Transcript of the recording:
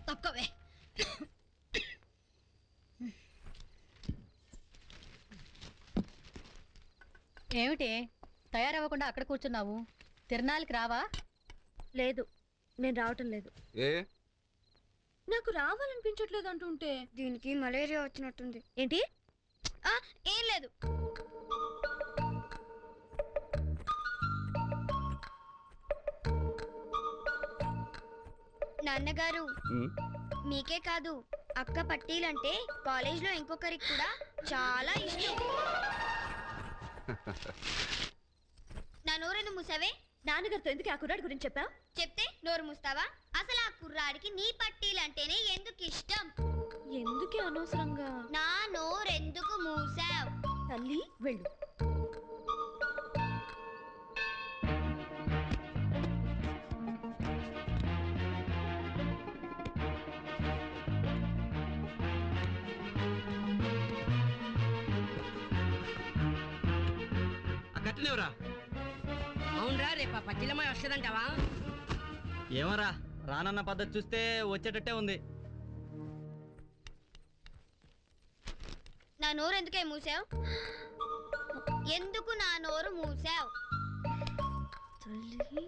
తక్కువే. ఏమిటి తయారవ్వకుండా అక్కడ కూర్చున్నావు? తిరణాలకి రావా? లేదు, నేను రావటం లేదు. ఏ నాకు రావాలనిపించట్లేదు అంటుంటే. దీనికి మలేరియా వచ్చినట్టుంది. ఏంటి? ఏం లేదు. నాన్నగారు, మీకే కాదు అక్క పట్టీలంటే కాలేజ్లో ఇంకొకరికి కూడా చాలా ఇష్టం. నా నోరెందుకు మూసావే? నాన్నగారితో ఎందుకు ఆ కుర్రాడి గురించి చెప్పావు? చెప్తే నోరు మూస్తావా? అసలు ఆ కుర్రాడికి నీ పట్టీలంటేనే ఎందుకు ఇష్టం? ఎందుకే అనవసరంగా నా నోరెందుకు మూసావ్? తల్లి వెళ్ళు. కట్టినవరా? అవునరా, రేపు ఆ పట్టిలమ్మాయి వస్తుందంటావా? ఏమరా, రానన్న పద్ధతి చూస్తే వచ్చేటట్టే ఉంది. నా నోరు ఎందుకే మూసావ్? ఎందుకు నా నోరు మూసావ్? తల్లి